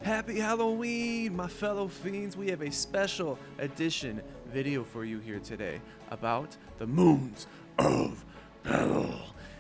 Happy Halloween, my fellow fiends. We have a special edition video for you here today about the moons of Peril.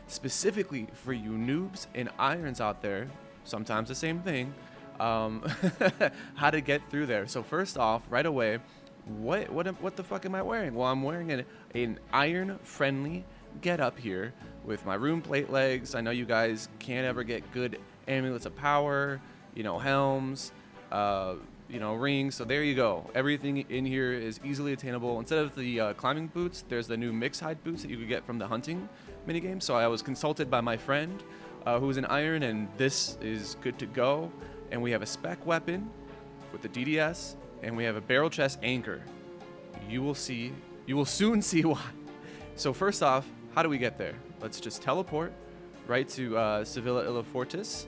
Specifically for you noobs and irons out there, sometimes the same thing, how to get through there. So first off, right away, what the fuck am I wearing? Well, I'm wearing an iron-friendly get-up here with my rune plate legs. I know you guys can't ever get good amulets of power, you know, helms, you know, rings. So there you go. Everything in here is easily attainable. Instead of the climbing boots, there's the new mixed hide boots that you could get from the hunting minigame. So I was consulted by my friend who's an iron, and this is good to go. And we have a spec weapon with the DDS, and we have a barrel chest anchor. You will soon see why. So first off, how do we get there? Let's just teleport right to Civitas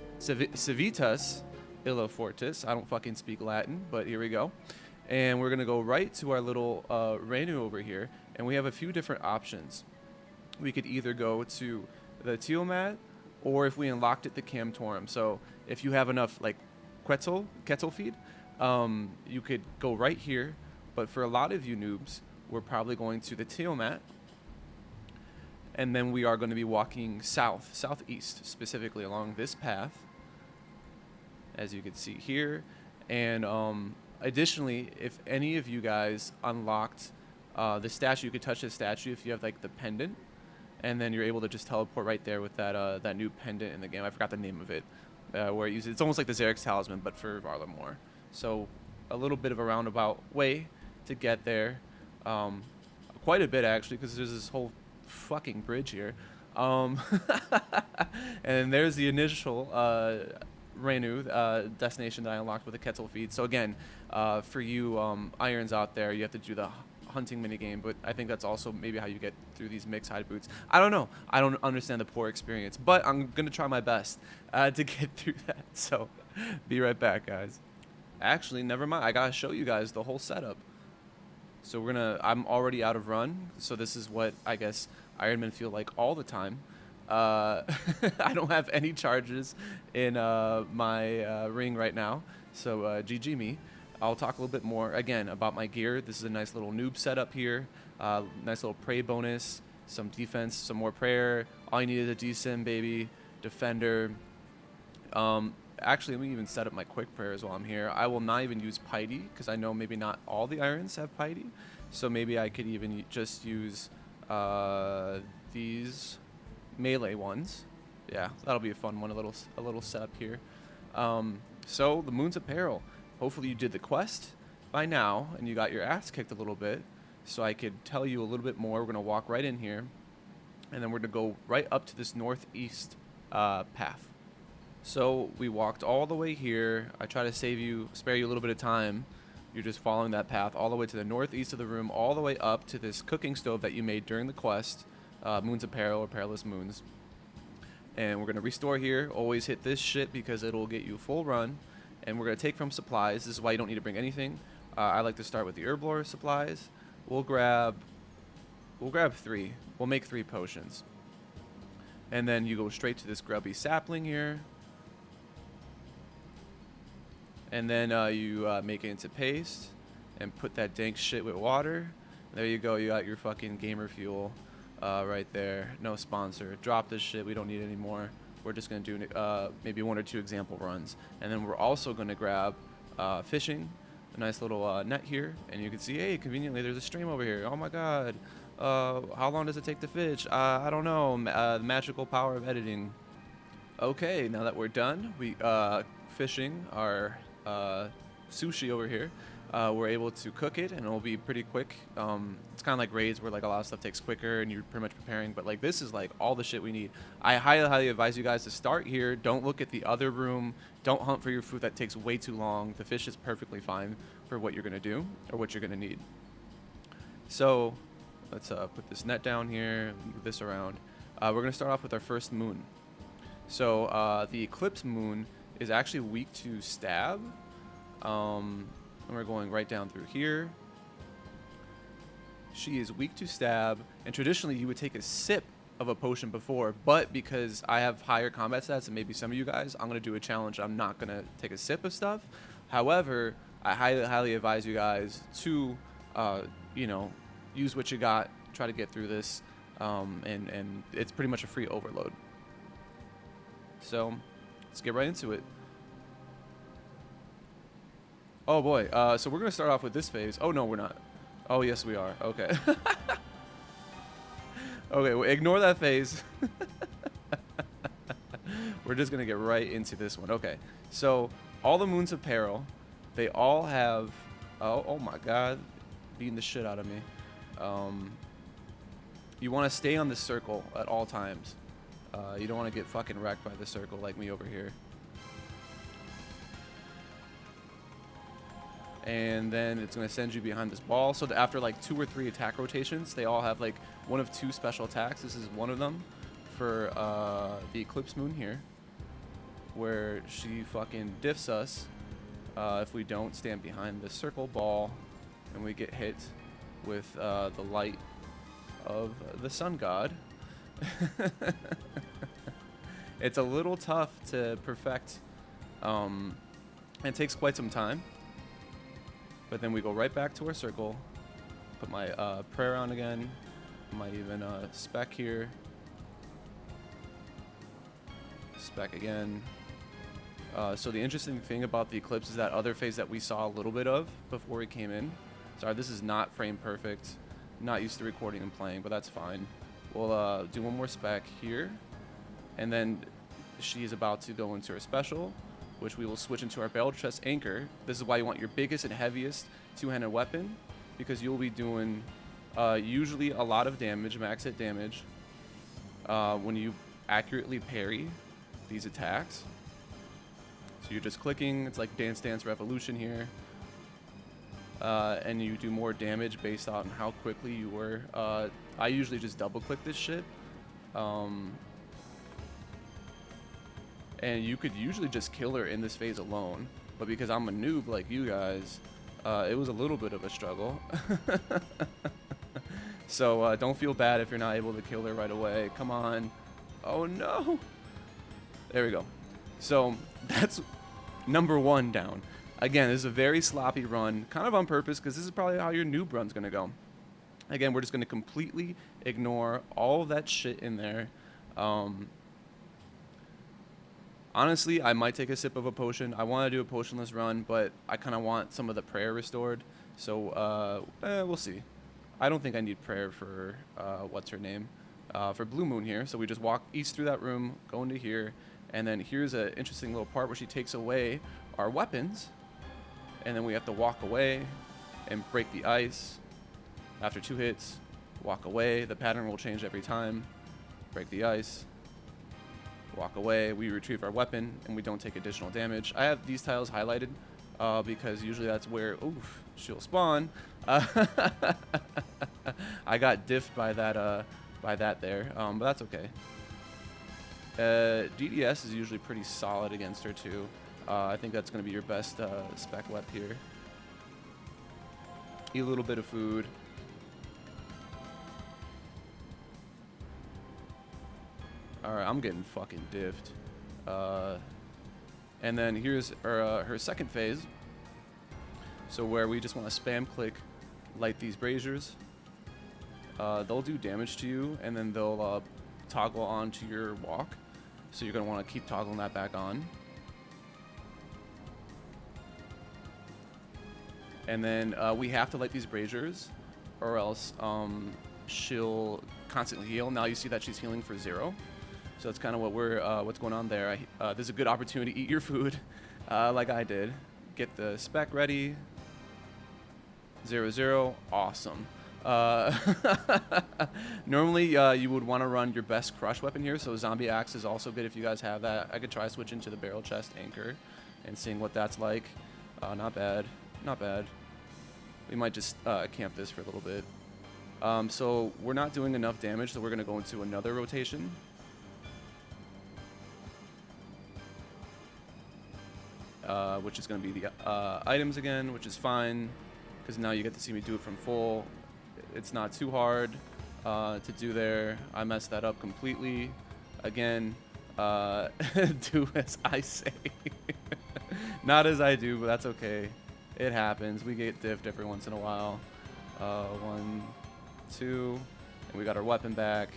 Illa Fortis. I don't fucking speak Latin, but here we go. And we're gonna go right to our little Renu over here, and we have a few different options. We could either go to the Tiamat, or if we unlocked it, the Camtorum. So if you have enough like Quetzal feed, you could go right here. But for a lot of you noobs, we're probably going to the Tiamat, and then we are going to be walking southeast, specifically along this path, as you can see here. And additionally, if any of you guys unlocked the statue, you could touch the statue if you have like the pendant, and then you're able to just teleport right there with that that new pendant in the game. I forgot the name of it, where it uses, it's almost like the Xerix talisman, but for Varlamore. So a little bit of a roundabout way to get there, quite a bit actually, because there's this whole fucking bridge here. And there's the initial Renu destination that I unlocked with the Quetzal feed. So again, for you irons out there, you have to do the hunting minigame, but I think that's also maybe how you get through these mixed hide boots. I don't know. I don't understand the poor experience, but I'm gonna try my best to get through that. So be right back, guys. Actually, never mind. I gotta show you guys the whole setup. So I'm already out of run, so this is what I guess Ironmen feel like all the time. I don't have any charges in my ring right now, so GG me. I'll talk a little bit more, again, about my gear. This is a nice little noob setup here. Nice little prey bonus, some defense, some more prayer. All you need is a DSIM, baby, defender. Actually, let me even set up my quick prayers while I'm here. I will not even use piety, because I know maybe not all the irons have piety. So maybe I could even just use these melee ones. Yeah, that'll be a fun one, a little setup here. So the Moons of Peril. Hopefully you did the quest by now, and you got your ass kicked a little bit, so I could tell you a little bit more. We're going to walk right in here, and then we're going to go right up to this northeast path. So we walked all the way here. I try to spare you a little bit of time. You're just following that path all the way to the northeast of the room, all the way up to this cooking stove that you made during the quest, Moons of Peril or Perilous Moons. And we're going to restore here. Always hit this shit because it'll get you full run. And we're going to take from supplies. This is why you don't need to bring anything. I like to start with the herblore supplies. We'll grab 3. We'll make 3 potions. And then you go straight to this grubby sapling here. And then you make it into paste and put that dank shit with water. There you go. You got your fucking gamer fuel right there. No sponsor. Drop this shit. We don't need it anymore. We're just going to do maybe 1 or 2 example runs. And then we're also going to grab fishing, a nice little net here. And you can see, hey, conveniently, there's a stream over here. Oh, my God. How long does it take to fish? I don't know. The magical power of editing. Okay, now that we're done, we fishing our sushi over here. We're able to cook it, and it'll be pretty quick. It's kind of like raids where like a lot of stuff takes quicker and you're pretty much preparing, but like this is like all the shit we need. I highly advise you guys to start here. Don't look at the other room. Don't hunt for your food. That takes way too long. The fish is perfectly fine for what you're gonna do or what you're gonna need. So let's put this net down here, move this around. We're gonna start off with our first moon. So the Eclipse Moon is actually weak to stab. And we're going right down through here. She is weak to stab, and traditionally you would take a sip of a potion before, but because I have higher combat stats and maybe some of you guys, I'm going to do a challenge. I'm not going to take a sip of stuff. However, I highly advise you guys to, you know, use what you got, try to get through this, and it's pretty much a free overload. So let's get right into it. Oh boy, so we're gonna start off with this phase. Oh no, we're not. Oh yes, we are. Okay. Okay, well, ignore that phase. We're just gonna get right into this one. Okay, so all the moons of Peril, they all have. Oh my God, beating the shit out of me. You want to stay on the circle at all times. You don't want to get fucking wrecked by the circle like me over here. And then it's going to send you behind this ball. So that after like 2 or 3 attack rotations, they all have like 1 of 2 special attacks. This is one of them for the Eclipse Moon here, where she fucking diffs us if we don't stand behind the circle ball and we get hit with the light of the sun god. It's a little tough to perfect. It takes quite some time. But then we go right back to our circle. Put my prayer on again. Might even spec here. Spec again. So the interesting thing about the Eclipse is that other phase that we saw a little bit of before we came in. Sorry, this is not frame perfect. Not used to recording and playing, but that's fine. We'll do one more spec here. And then she's about to go into her special, which we will switch into our barrel chest anchor. This is why you want your biggest and heaviest 2-handed weapon, because you'll be doing usually a lot of damage, max hit damage, when you accurately parry these attacks. So you're just clicking, it's like Dance Dance Revolution here, and you do more damage based on how quickly you were. I usually just double click this shit. And you could usually just kill her in this phase alone, but because I'm a noob like you guys, it was a little bit of a struggle. So don't feel bad if you're not able to kill her right away. Come on. Oh no. There we go. So that's number 1 down. Again, this is a very sloppy run, kind of on purpose, because this is probably how your noob run's going to go. Again, we're just going to completely ignore all of that shit in there. Honestly, I might take a sip of a potion. I want to do a potionless run, but I kind of want some of the prayer restored. So, we'll see. I don't think I need prayer for, what's her name? For Blue Moon here. So we just walk east through that room, go into here, and then here's an interesting little part where she takes away our weapons, and then we have to walk away and break the ice. After 2 hits, walk away. The pattern will change every time. Break the ice. Walk away, we retrieve our weapon, and we don't take additional damage. I have these tiles highlighted because usually that's where, oof, she'll spawn. I got diffed by that there, but that's okay. DDS is usually pretty solid against her too. I think that's going to be your best spec wep here. Eat a little bit of food. Alright, I'm getting fucking diffed. And then here's her second phase. So where we just want to spam click, light these braziers. They'll do damage to you, and then they'll toggle onto your walk. So you're going to want to keep toggling that back on. And then we have to light these braziers, or else she'll constantly heal. Now you see that she's healing for 0. So that's kind of what what's going on there. There's a good opportunity to eat your food, like I did. Get the spec ready. 0-0, awesome. Normally you would want to run your best crush weapon here, so zombie axe is also good if you guys have that. I could try switching to the barrel chest anchor and seeing what that's like. Not bad, not bad. We might just camp this for a little bit. So we're not doing enough damage, so we're going to go into another rotation. Which is going to be the items again, which is fine, because now you get to see me do it from full. It's not too hard to do there. I messed that up completely. Again, do as I say. Not as I do, but that's okay. It happens. We get diffed every once in a while. 1, 2, and we got our weapon back.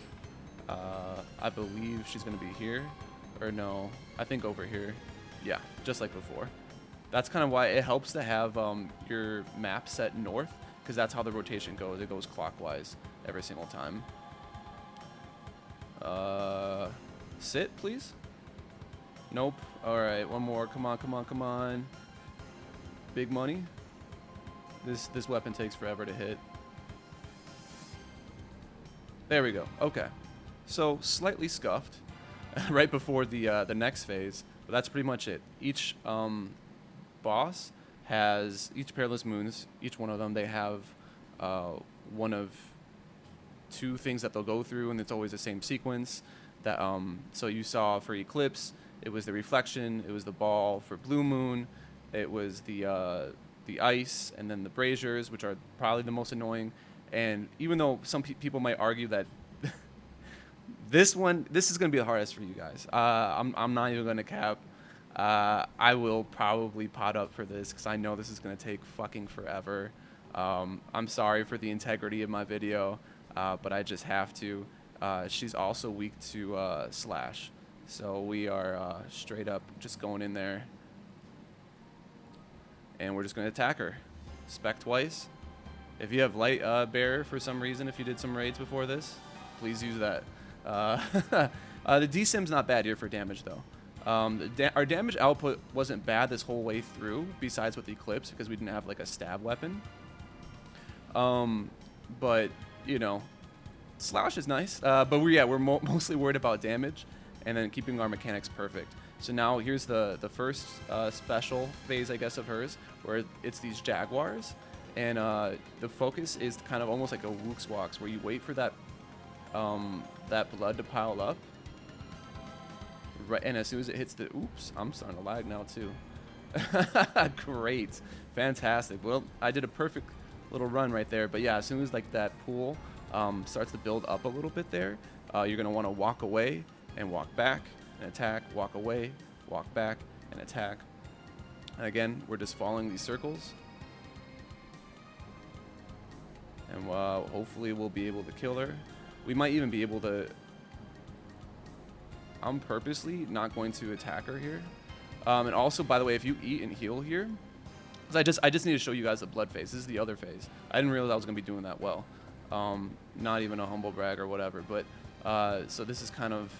I believe she's gonna be here, or no, I think over here. Yeah, just like before. That's kind of why it helps to have your map set north, because that's how the rotation goes. It goes clockwise every single time. Sit, please. Nope. All right, one more. Come on, come on, come on. Big money. This weapon takes forever to hit. There we go. Okay. So slightly scuffed right before the next phase, but that's pretty much it. Each boss has each Perilous Moons. Each one of them, they have one of 2 things that they'll go through, and it's always the same sequence. That so you saw for Eclipse, it was the reflection, it was the ball. For Blue Moon, it was the ice, and then the braziers, which are probably the most annoying. And even though some people might argue that this is going to be the hardest for you guys, I'm not even going to cap. I will probably pot up for this because I know this is going to take fucking forever. I'm sorry for the integrity of my video, but I just have to. She's also weak to slash, so we are straight up just going in there, and we're just going to attack her. Spec twice. If you have light bearer for some reason, if you did some raids before this, please use that. The DSim's not bad here for damage though. Our damage output wasn't bad this whole way through, besides with Eclipse, because we didn't have like a stab weapon. But you know, slash is nice. But we're mostly worried about damage, and then keeping our mechanics perfect. So now here's the first special phase, I guess, of hers, where it's these jaguars, and the focus is kind of almost like a Wook's Walks, where you wait for that blood to pile up. Right, and as soon as it hits the oops, I'm starting to lag now too. Great, fantastic. Well, I did a perfect little run right there. But yeah, as soon as like that pool starts to build up a little bit there, you're gonna want to walk away and walk back and attack. Walk away, walk back and attack. And again, we're just following these circles, and hopefully we'll be able to kill her. We might even be able to. I'm purposely not going to attack her here. And also, by the way, if you eat and heal here, because I just need to show you guys the blood phase. This is the other phase. I didn't realize I was going to be doing that well. Not even a humble brag or whatever. But so this is kind of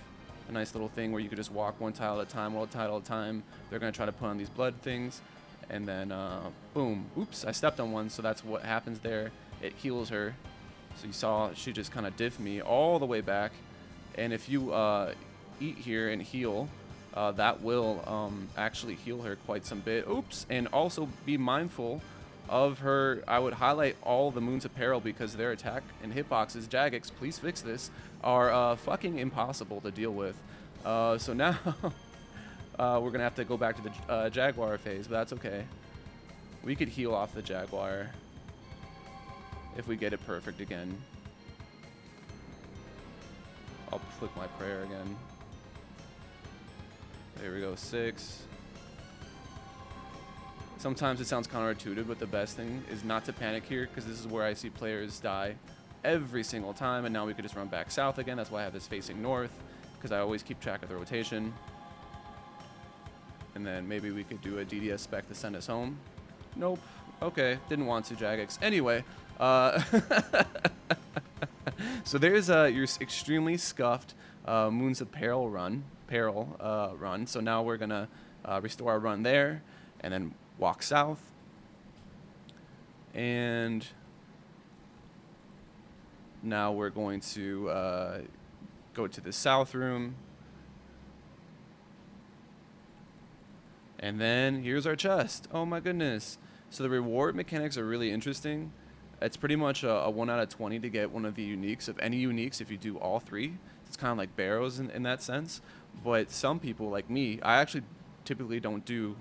a nice little thing where you could just walk one tile at a time, one tile at a time. They're going to try to put on these blood things. And then, boom. Oops, I stepped on one. So that's what happens there. It heals her. So you saw she just kind of diffed me all the way back. And if you eat here and heal, that will actually heal her quite some bit. Oops. And also be mindful of her. I would highlight all the Moons of Peril, because their attack and hitboxes, Jagex, please fix this, are fucking impossible to deal with. So now we're gonna have to go back to the Jaguar phase, but that's okay. We could heal off the Jaguar if we get it perfect again. I'll flick my prayer again. There we go, 6. Sometimes it sounds counterintuitive, but the best thing is not to panic here, because this is where I see players die every single time, and now we could just run back south again. That's why I have this facing north, because I always keep track of the rotation. And then maybe we could do a DDS spec to send us home. Nope. Okay, didn't want to, Jagex. Anyway, so there's your extremely scuffed Moons of Peril run. So now we're gonna restore our run there, and then walk south, and now we're going to go to the south room, and then here's our chest. Oh my goodness. So the reward mechanics are really interesting. It's pretty much a 1 out of 20 to get one of the uniques. Of any uniques, if you do all 3, it's kind of like barrows in that sense. But some people like me, I actually typically don't do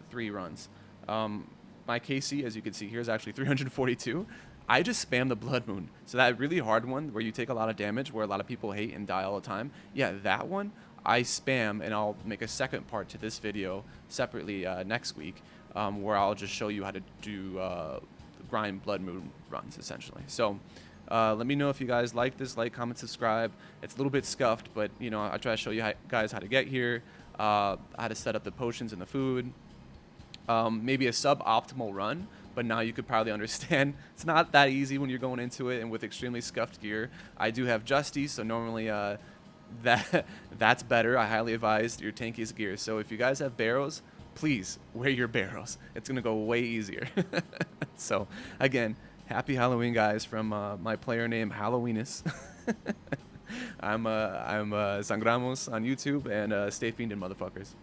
3 runs. My KC, as you can see here, is actually 342. I just spam the Blood Moon. So that really hard one where you take a lot of damage, where a lot of people hate and die all the time. Yeah, that one, I spam, and I'll make a second part to this video separately next week, where I'll just show you how to do grind Blood Moon runs, essentially. So let me know if you guys like this. Like, comment, subscribe. It's a little bit scuffed, but you know, I try to show you guys how to get here, how to set up the potions and the food. Maybe a suboptimal run, but now you could probably understand it's not that easy when you're going into it and with extremely scuffed gear. I do have Justy, so normally that's better. I highly advise your tankiest gear. So if you guys have barrows, please wear your barrows. It's gonna go way easier. So again, happy Halloween, guys, from my player name Halloweenus. I'm Sangramos on YouTube, and stay fiending, motherfuckers.